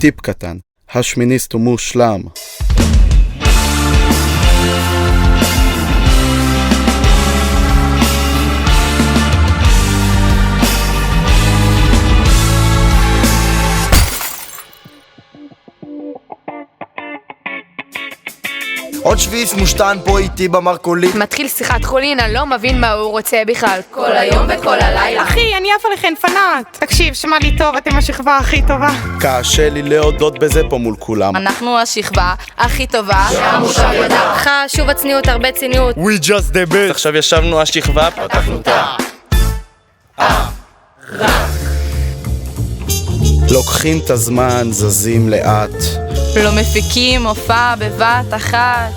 טיפ קטן, השמיניסט הוא מושלם. עוד שביס מושתן פה איתי במרקולית. מתחיל שיחת חולין, אני לא מבין מה הוא רוצה בכלל. כל היום וכל הלילה. אחי, אני עפה לכן פנאט. תקשיב, שמע לי טוב, אתם השכבה הכי טובה. קשה לי להודות בזה פה מול כולם. אנחנו השכבה הכי טובה שהמושב ידע. שוב הצניעות, הרבה צניעות. We just the best. עכשיו ישבנו השכבה, פתחנו אותה. לוקחים את הזמן, זזים לאט. לא מפיקים הופעה בבת אחת.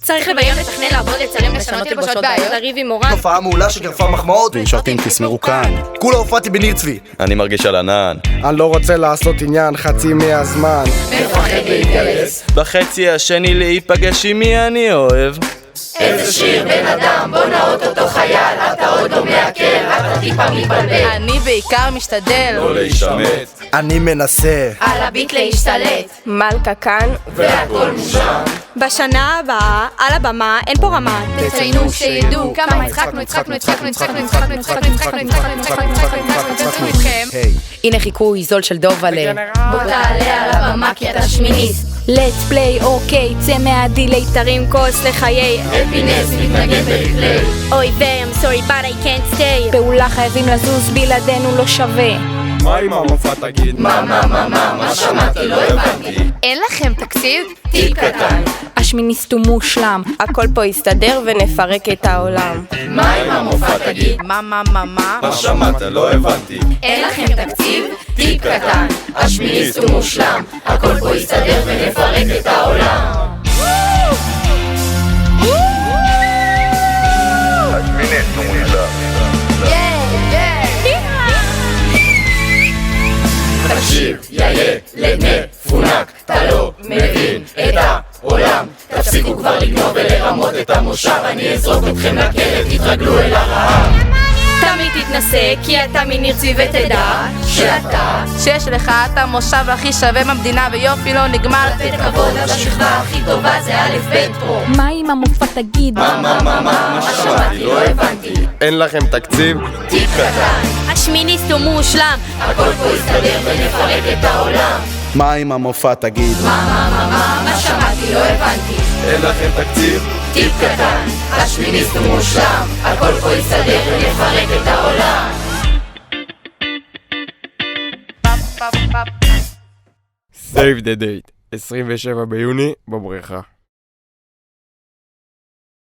צריך לביים, לתכנן, לעבוד, לצלם, לשנות תלבושות בעיות, לריב עם מורן. תופעה מעולה שגרפה מחמאות. ונשארתם תסמרו כאן. כולה הופעתי בניר צבי. אני מרגיש על ענן. אני לא רוצה לעשות עניין חצי מהזמן. מפחד להתגלס. בחצי השני להיפגש עם מי אני אוהב. איזה שיר בן אדם, בוא נאות אותו חייל. אתה עוד לא מעכל, אתה טיפה מתבלבל. אני בעיקר משתדל לא להישמט. אני מנסה. על הביט להשתלט. מלכה כאן. והכל מושלם. בשנה הבאה, על הבמה, אין פה רמה. תציינו שידעו כמה הצחקנו איתכם. הנה חיקוי זול של דובלה. בוא תעלה על הבמה כי אתה שמיניסט. let's play, אוקיי, צא מהדילי, תרים כוס לחיי. אפינס מתנגן בריפלי. אוי I'm sorry but I can't stay. פעולה חייבים לזוז, בלעדינו לא שווה. מה עם המופע תגיד? מה שמעתי לא הבנתי. אין לכם תקציב? טיפ קטן. השמיניסט הוא מושלם, הכל פה יסתדר ונפרק את העולם. מה עם המופע תגיד? מה? מה שמעת? לא הבנתי. אין לכם תקציב? טיפ קטן. השמיניסט הוא מושלם, הכל פה יסתדר ונפרק את העולם. השמיניסט הוא מושלם. תקשיב, ילד מפונק, אתה לא מבין את העולם. תפסיקו כבר לגנוב ולרמות את המושב, אני אזרוק אתכם לכלא, תתרגלו אל הרעב. תמיד תתנסה, כי אתה מניר צבי ותדע שיש לך את המושב הכי שווה במדינה ויופי לא נגמר. לתת כבוד לשכבה הכי טובה זה א' ב' פה. מה עם המופע תגיד? מה שמעתי לא הבנתי. אין לכם תקציב? טיפ קטן. השמיניסט הוא מושלם, הכל פה יסתדר ונפרק את העולם. מה עם המופע תגיד? מה שמעתי לא הבנתי. אין לכם תקציב? טיפ קטן. השמיניסט הוא מושלם, הכל פה יסתדר ונפרק את העולם. Save the date, 27 ביוני בבריכה.